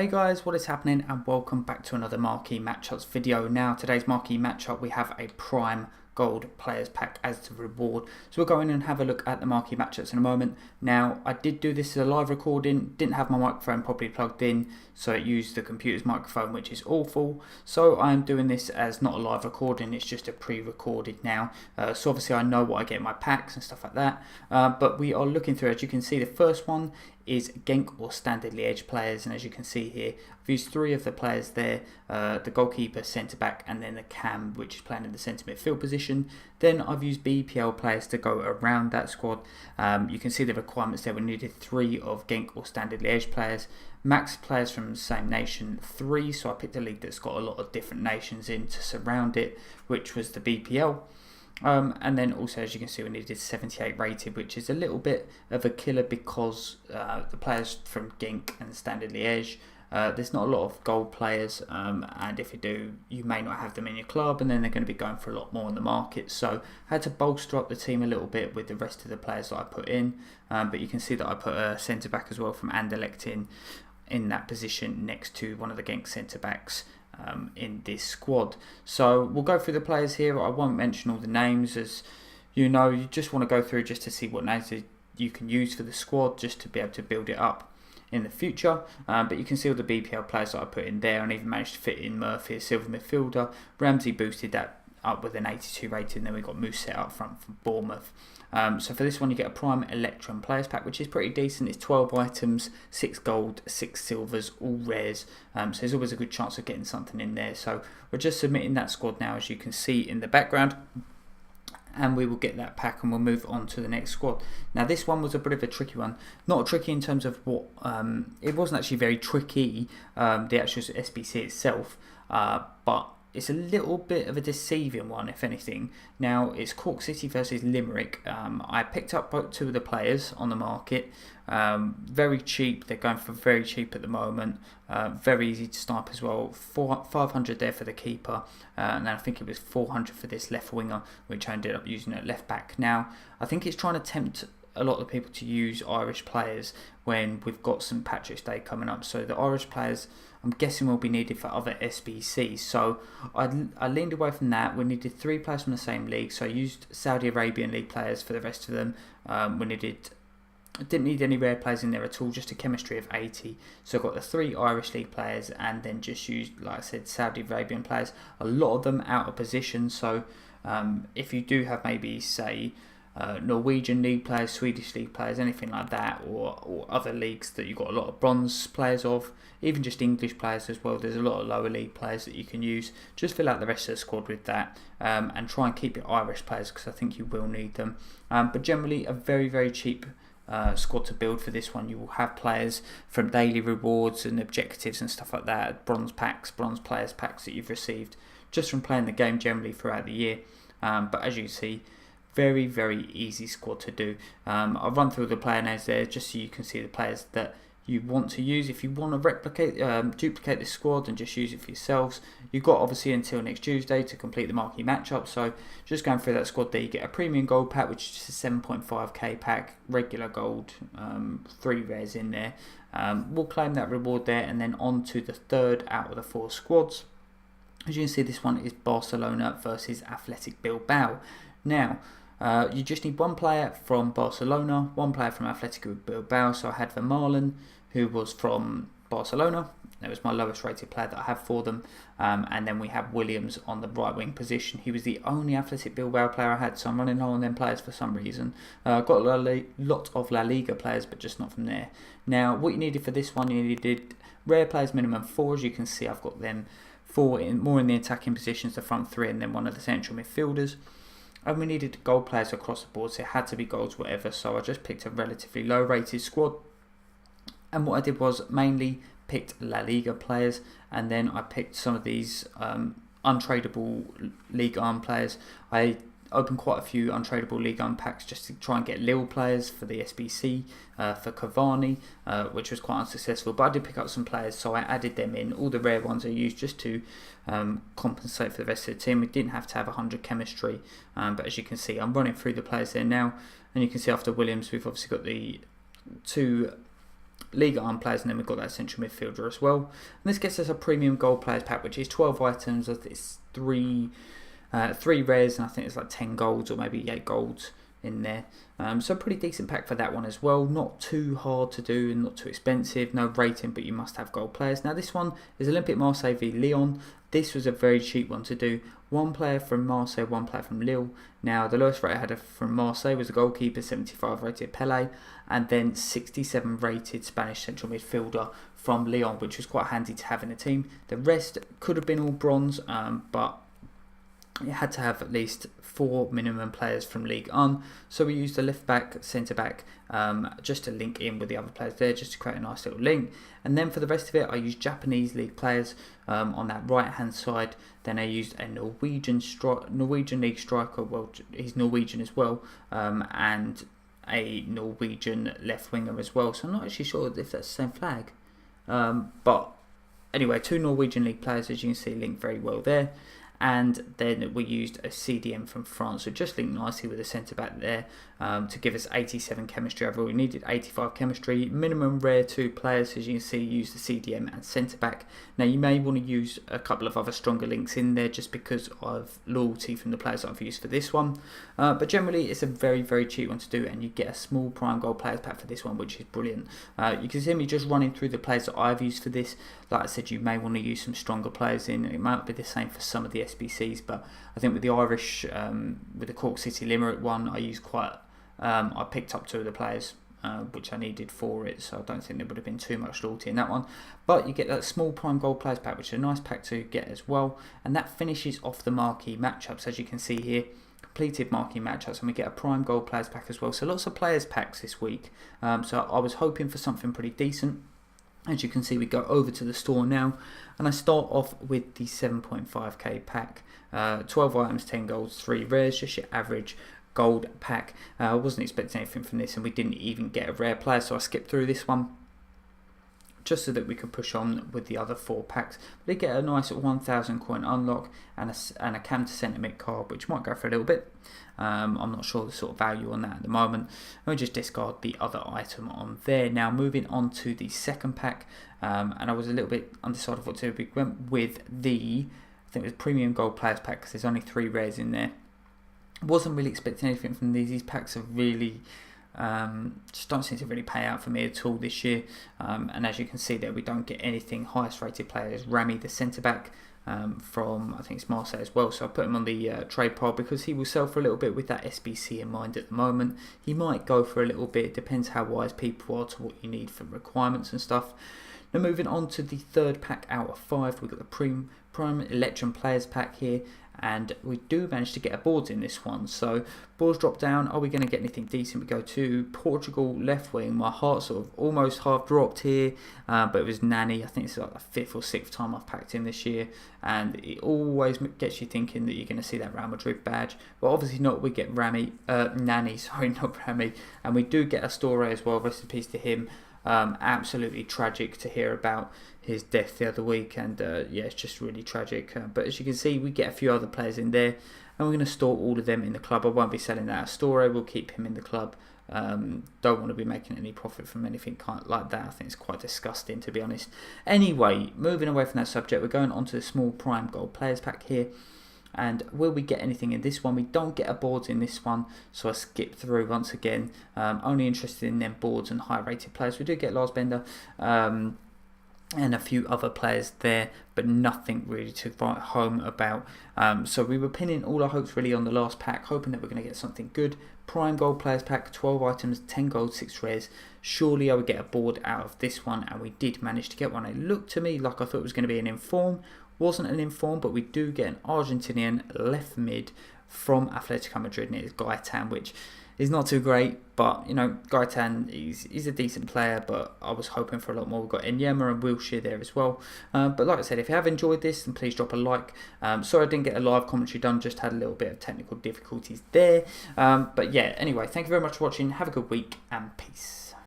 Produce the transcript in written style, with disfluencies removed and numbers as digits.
Hey guys, what is happening, and welcome back to another Marquee Matchups video. Now, today's Marquee Matchup, we have a Prime Gold Players Pack as the reward. So we'll go in and have a look at the Marquee Matchups in a moment. Now, I did do this as a live recording, didn't have my microphone properly plugged in, so it used the computer's microphone, which is awful. So I'm doing this as not a live recording, it's just a pre-recorded now. So obviously I know what I get in my packs and stuff like that. But we are looking through, as you can see, the first one is Genk or Standard Liège players, and as you can see here, I've used three of the players there, the goalkeeper, centre back, and then the cam, which is playing in the centre midfield position. Then I've used BPL players to go around that squad. You can see the requirements there. We needed 3 of Genk or Standard Liège players, max players from the same nation 3, so I picked a league that's got a lot of different nations in to surround it, which was the BPL. And then also, as you can see, we needed 78 rated, which is a little bit of a killer because the players from Genk and Standard Liège, there's not a lot of gold players, and if you do, you may not have them in your club, and then they're going to be going for a lot more in the market. So I had to bolster up the team a little bit with the rest of the players that I put in, but you can see that I put a centre back as well from Anderlecht in that position next to one of the Genk centre backs in this squad. So we'll go through the players here. I won't mention all the names, as you know, you just want to go through just to see what names you can use for the squad, just to be able to build it up in the future. But you can see all the BPL players that I put in there, and even managed to fit in Murphy, a silver midfielder. Ramsey boosted that up with an 82 rating, and then we got Mousset up front from Bournemouth. So for this one, you get a Prime Electrum Players Pack, which is pretty decent. It's 12 items, 6 gold, 6 silvers, all rares. So there's always a good chance of getting something in there. So we're just submitting that squad now, as you can see in the background, and we will get that pack and we'll move on to the next squad. Now, this one was a bit of a tricky one. Not tricky in terms of what, it wasn't actually very tricky, the actual SBC itself, but it's a little bit of a deceiving one, if anything. Now, it's Cork City versus Limerick. I picked up both 2 of the players on the market. Very cheap. They're going for very cheap at the moment. Very easy to snipe as well. 500 there for the keeper. And then I think it was 400 for this left winger, which I ended up using at left back. Now, I think it's trying to tempt a lot of people to use Irish players when we've got St Patrick's Day coming up. So the Irish players, I'm guessing, will be needed for other SBCs. So I leaned away from that. We needed 3 players from the same league, so I used Saudi Arabian league players for the rest of them. I didn't need any rare players in there at all, just a chemistry of 80. So I got the 3 Irish league players, and then just used, like I said, Saudi Arabian players. A lot of them out of position. So if you do have maybe, say, Norwegian league players, Swedish league players, anything like that, or other leagues that you've got a lot of bronze players of, even just English players as well, there's a lot of lower league players that you can use. Just fill out the rest of the squad with that, and try and keep your Irish players, because I think you will need them. But generally a very, very cheap squad to build for this one. You will have players from daily rewards and objectives and stuff like that, bronze packs, bronze players packs that you've received just from playing the game generally throughout the year. But as you see, very, very easy squad to do. I'll run through the player names there just so you can see the players that you want to use. If you want to duplicate this squad and just use it for yourselves, you've got obviously until next Tuesday to complete the Marquee Matchup. So just going through that squad there, you get a premium gold pack, which is just a 7.5k pack, regular gold, 3 rares in there. We'll claim that reward there, and then on to the 3rd out of the 4 squads. As you can see, this one is Barcelona versus Athletic Bilbao. Now, you just need 1 player from Barcelona, 1 player from Athletic Bilbao. So I had Vermaelen, who was from Barcelona. That was my lowest rated player that I have for them. And then we have Williams on the right wing position. He was the only Athletic Bilbao player I had, so I'm running low on them players for some reason. Got a lot of La Liga players, but just not from there. Now, what you needed for this one, you needed rare players minimum 4. As you can see, I've got them 4 more in the attacking positions, the front 3, and then 1 of the central midfielders. And we needed gold players across the board, so it had to be golds whatever. So I just picked a relatively low rated squad. And what I did was mainly picked La Liga players, and then I picked some of these untradeable Ligue 1 players. I opened quite a few untradeable Ligue 1 packs just to try and get Lille players for the SBC, for Cavani, which was quite unsuccessful. But I did pick up some players, so I added them in. All the rare ones I used just to compensate for the rest of the team. We didn't have to have 100 chemistry, but as you can see, I'm running through the players there now. And you can see after Williams, we've obviously got the 2 Ligue 1 players, and then we've got that central midfielder as well. And this gets us a premium gold players pack, which is 12 items. It's three rares, and I think it's like 10 golds or maybe 8 golds in there. So a pretty decent pack for that one as well. Not too hard to do and not too expensive. No rating, but you must have gold players. Now this one is Olympique Marseille v Lyon. This was a very cheap one to do. One player from Marseille, one player from Lille. Now the lowest rate I had from Marseille was a goalkeeper, 75 rated Pele, and then 67 rated Spanish central midfielder from Lyon, which was quite handy to have in the team. The rest could have been all bronze, but you had to have at least 4 minimum players from Ligue 1, so we used a left back, centre back, just to link in with the other players there, just to create a nice little link. And then for the rest of it, I used Japanese league players on that right hand side. Then I used a Norwegian league striker, well, he's Norwegian as well, and a Norwegian left winger as well. So I'm not actually sure if that's the same flag, but anyway, 2 Norwegian league players, as you can see, linked very well there. And then we used a CDM from France, so just linked nicely with the centre back there to give us 87 chemistry overall. We needed 85 chemistry, minimum rare 2 players, as you can see, use the CDM and centre back. Now you may want to use a couple of other stronger links in there just because of loyalty from the players that I've used for this one. But generally it's a very, very cheap one to do, and you get a small prime gold players pack for this one, which is brilliant. You can see me just running through the players that I've used for this. Like I said, you may want to use some stronger players in. It might be the same for some of the SBCs, but I think with the Irish, with the Cork City Limerick one, I picked up 2 of the players which I needed for it, so I don't think there would have been too much loyalty in that one. But you get that small prime gold players pack, which is a nice pack to get as well, and that finishes off the marquee matchups, as you can see here. Completed marquee matchups, and we get a prime gold players pack as well. So lots of players packs this week. So I was hoping for something pretty decent. As you can see, we go over to the store now, and I start off with the 7.5k pack. 12 items, 10 golds, 3 rares, just your average gold pack. I wasn't expecting anything from this, and we didn't even get a rare player, so I skipped through this one just so that we could push on with the other 4 packs. But they get a nice 1000 coin unlock and a cam to sentiment card, which might go for a little bit. I'm not sure the sort of value on that at the moment. And we just discard the other item on there. Now moving on to the second pack, and I was a little bit undecided what to do. We went with the, I think it was premium gold players pack, because there's only 3 rares in there. Wasn't really expecting anything from these. These packs are really just don't seem to really pay out for me at all this year, and as you can see there, we don't get anything. Highest rated player is Rami, the centre back from, I think it's Marseille as well, so I put him on the trade pile because he will sell for a little bit with that SBC in mind at the moment. He might go for a little bit, it depends how wise people are to what you need for requirements and stuff. Now moving on to the third pack out of 5, we've got the Prime Electrum Players pack here, and we do manage to get a boards in this one. So boards drop down. Are we going to get anything decent? We go to Portugal left wing. My heart sort of almost half dropped here, but it was Nani. I think it's like the 5th or 6th time I've packed him this year, and it always gets you thinking that you're going to see that Real Madrid badge, but obviously not. We get Nani, sorry, not Rami, and we do get a Astorre as well. Rest in peace to him. Absolutely tragic to hear about his death the other week, and yeah, it's just really tragic. But as you can see, we get a few other players in there, and we're going to store all of them in the club. I won't be selling that Astorre, we'll keep him in the club. Don't want to be making any profit from anything like that. I think it's quite disgusting, to be honest. Anyway, moving away from that subject, we're going on to the small prime gold players pack here. And will we get anything in this one? We don't get a boards in this one, so I skip through once again. Only interested in them boards and high rated players. We do get Lars Bender and a few other players there, but nothing really to write home about. So we were pinning all our hopes really on the last pack, hoping that we're going to get something good. Prime gold players pack, 12 items, 10 gold, 6 rares. Surely I would get a board out of this one, and we did manage to get one. It looked to me like I thought it was going to be an inform. Wasn't an inform, but we do get an Argentinian left mid from Atletico Madrid, and it is Gaetan, which is not too great, but you know, Gaetan he's a decent player, but I was hoping for a lot more. We've got Enyema and Wilshere there as well. But like I said, if you have enjoyed this, then please drop a like. Sorry I didn't get a live commentary done, just had a little bit of technical difficulties there. But yeah, anyway, thank you very much for watching. Have a good week, and peace.